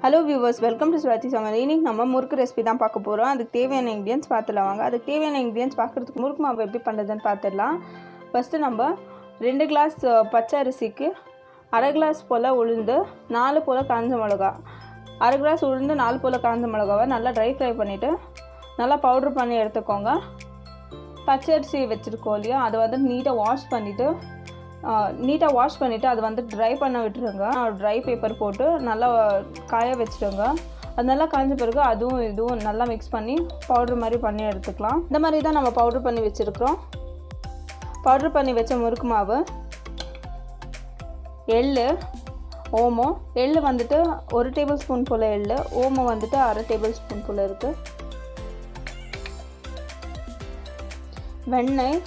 Hello viewers, welcome to swathi samayal. இன்னைக்கு நம்ம முறுக்கு ரெசிபி தான் பார்க்க போறோம். அதுக்கு தேவையான ingredients பார்த்துலாம் வாங்க. அதுக்கு தேவையான ingredients பார்க்கிறதுக்கு முறுக்கு மாவு எப்படி பண்றதுன்னு பார்த்துடலாம். ஃபர்ஸ்ட் நம்ம 2 கிளாஸ் பச்சை அரிசிக்கு 1/2 கிளாஸ் போல உளுந்து, 4 போல காஞ்ச மிளகாய். 1/2 கிளாஸ் உளுந்து, 4 போல காஞ்ச மிளகாவை நல்லா ட்ரை ஃப்ரை பண்ணிட்டு நல்லா பவுடர் பண்ணி எடுத்துக்கோங்க. பச்சை அரிசி வச்சிருக்கோம் இல்லையா, அதை வந்து நீட்டாக வாஷ் பண்ணிவிட்டு அதை வந்து ட்ரை பண்ண விட்டுருங்க. ட்ரை பேப்பர் போட்டு நல்லா காய வச்சுடுங்க. அது நல்லா காய்ஞ்ச பிறகு அதுவும் இதுவும் நல்லா மிக்ஸ் பண்ணி பவுட்ரு மாதிரி பண்ணி எடுத்துக்கலாம். இந்த மாதிரி தான் நம்ம பவுட்ரு பண்ணி வச்சுருக்கிறோம். பவுட்ரு பண்ணி வச்ச முறுக்கு மாவு, எள், ஓமம். எள் வந்துட்டு 1 டேபிள் ஸ்பூன் போல் எள், ஓமம் வந்துட்டு 1/2 டேபிள் ஸ்பூன் போல் இருக்குது. வெண்ணெய்,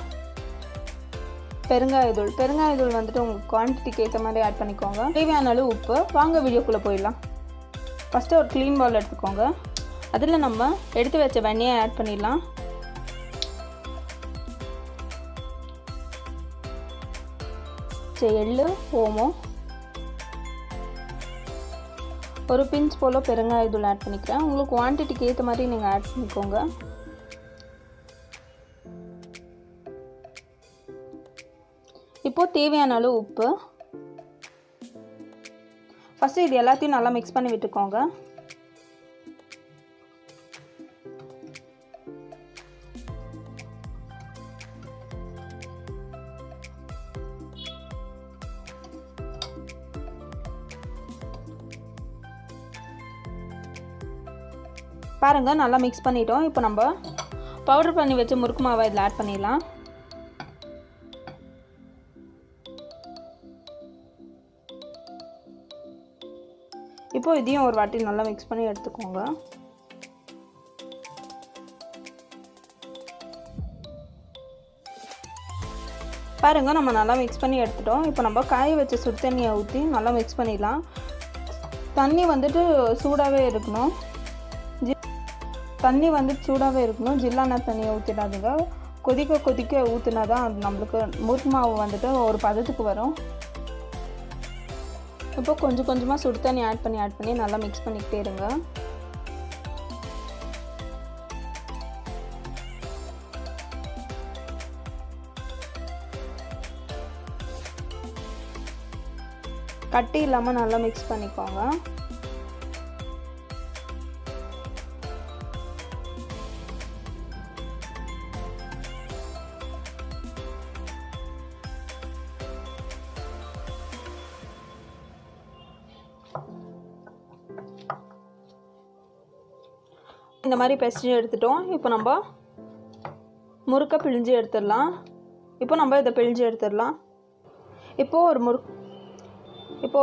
பெருங்காயத்தூள் வந்துட்டு உங்கள் குவான்டிட்டிக்கு ஏற்ற மாதிரி ஆட் பண்ணிக்கோங்க. தேவையான அளவு உப்பு. வாங்க வீடியோக்குள்ளே போயிடலாம். ஃபஸ்ட்டு ஒரு க்ளீன் பவுல் எடுத்துக்கோங்க. அதில் நம்ம எடுத்து வச்ச வெண்ணெயை ஆட் பண்ணிடலாம். எள், ஓமம், ஒரு பிஞ்ச் போல் பெருங்காயத்தூள் ஆட் பண்ணிக்கிறேன். உங்களுக்கு குவான்டிட்டிக்கு ஏற்ற மாதிரி நீங்கள் ஆட் பண்ணிக்கோங்க. இப்போது தேவையான அளவு உப்பு. ஃபஸ்ட்டு இது எல்லாத்தையும் நல்லா மிக்ஸ் பண்ணி விட்டுக்கோங்க. பாருங்கள், நல்லா மிக்ஸ் பண்ணிட்டோம். இப்போ நம்ம பவுடர் பண்ணி வச்ச முறுக்கு மாவை இதில் ஆட் பண்ணிடலாம். இப்போது இதையும் ஒரு வாட்டி நல்லா மிக்ஸ் பண்ணி எடுத்துக்கோங்க. பாருங்கள், நம்ம நல்லா மிக்ஸ் பண்ணி எடுத்துட்டோம். இப்போ நம்ம காய வச்ச சுடு தண்ணியை ஊற்றி நல்லா மிக்ஸ் பண்ணிடலாம். தண்ணி வந்துட்டு சூடாகவே இருக்கணும். ஜில்லான தண்ணியை ஊற்றிடாதுங்க. கொதிக்க ஊற்றினா தான் அது நம்மளுக்கு முறுக்கு மாவு வந்துட்டு ஒரு பதத்துக்கு வரும். இப்போ கொஞ்சம் கொஞ்சமாக சுடு தண்ணி ஆட் பண்ணி நல்லா மிக்ஸ் பண்ணிக்கிட்டே இருங்க. கட்டி இல்லாமல் நல்லா மிக்ஸ் பண்ணிக்கோங்க. இந்த மாதிரி பிசைஞ்சு எடுத்துட்டோம். இப்போ நம்ம முறுக்கை பிழிஞ்சு எடுத்துடலாம். இதை பிழிஞ்சு எடுத்துடலாம். இப்போ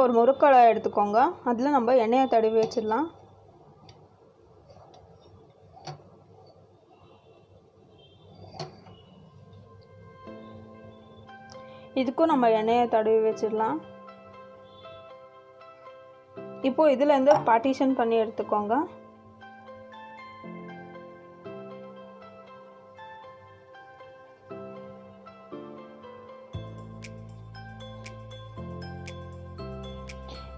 ஒரு முறுக்கடை எடுத்துக்கோங்க. அதில் நம்ம எண்ணெயை தடவி வச்சிடலாம். இதுக்கும் நம்ம எண்ணெயை தடவி வச்சிடலாம். இப்போ இதுலேருந்து பார்ட்டிஷன் பண்ணி எடுத்துக்கோங்க.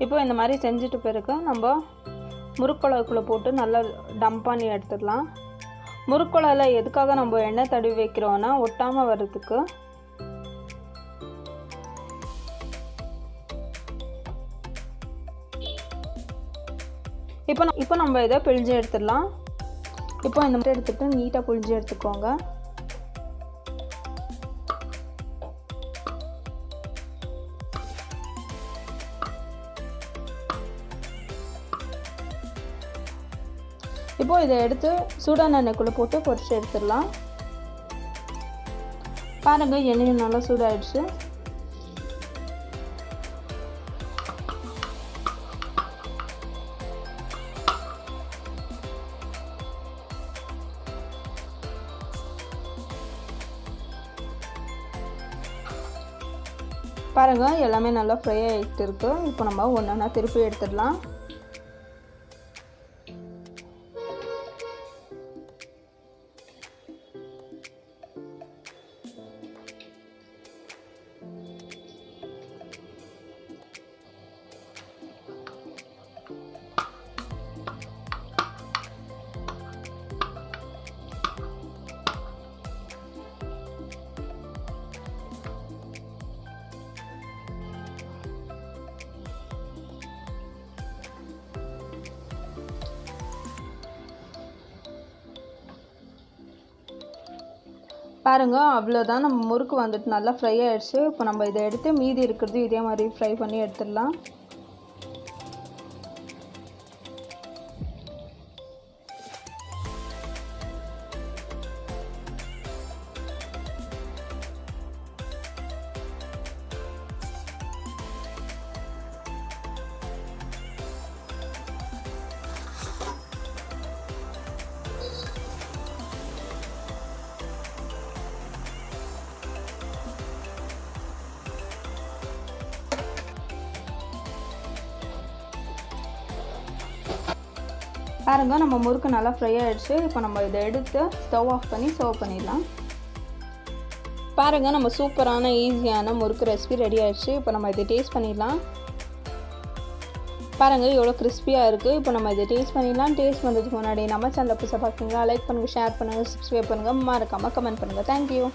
இப்போ இந்த மாதிரி செஞ்சுட்டு பிறகு நம்ம முறுக்குழாய்க்குள்ளே போட்டு நல்லா டம்ப் பண்ணி எடுத்துடலாம். முறுக்குழாயில் எதுக்காக நம்ம எண்ணெய் தடவி வைக்கிறோன்னா ஒட்டாமல் வர்றதுக்கு. இப்போ நம்ம இதை பிழிஞ்சு எடுத்துடலாம். இப்போ இந்த மாதிரி எடுத்துகிட்டு நீட்டாக பிழிஞ்சு எடுத்துக்கோங்க. இப்போ இதை எடுத்து சூடான எண்ணெய்க்குள்ளே போட்டு பொரிச்சு எடுத்துடலாம். பாருங்கள், எண்ணெயும் நல்லா சூடாயிடுச்சு. பாருங்கள், எல்லாமே நல்லா ஃப்ரை ஆகிட்டு இருக்கு. இப்போ நம்ம ஒன்றா திருப்பி எடுத்துடலாம். பாருங்கள், அவ்வளோதான். நம்ம முறுக்கு வந்துட்டு நல்லா ஃப்ரை ஆகிடுச்சு. இப்போ நம்ம இதை எடுத்து மீதி இருக்கிறது இதே மாதிரி ஃப்ரை பண்ணி எடுத்துடலாம். பாருங்கள், நம்ம முறுக்கு நல்லா ஃப்ரை ஆகிடுச்சு. இப்போ நம்ம இதை எடுத்து ஸ்டவ் ஆஃப் பண்ணி சர்வ் பண்ணிடலாம். பாருங்கள், நம்ம சூப்பரான ஈஸியான முறுக்கு ரெசிபி ரெடி ஆகிடுச்சு. இப்போ நம்ம இதை டேஸ்ட் பண்ணிடலாம். பாருங்கள், எவ்வளோ கிறிஸ்பியாக இருக்குது. இப்போ நம்ம இதை டேஸ்ட் பண்ணிடலாம். டேஸ்ட் பண்ணுறதுக்கு முன்னாடி நம்ம சேனலை புதுசாக பார்க்குறீங்களா, லைக் பண்ணுங்கள், ஷேர் பண்ணுங்கள், சப்ஸ்கிரைப் பண்ணுங்கள், மறக்காமல் கமெண்ட் பண்ணுங்கள். தேங்க்யூ.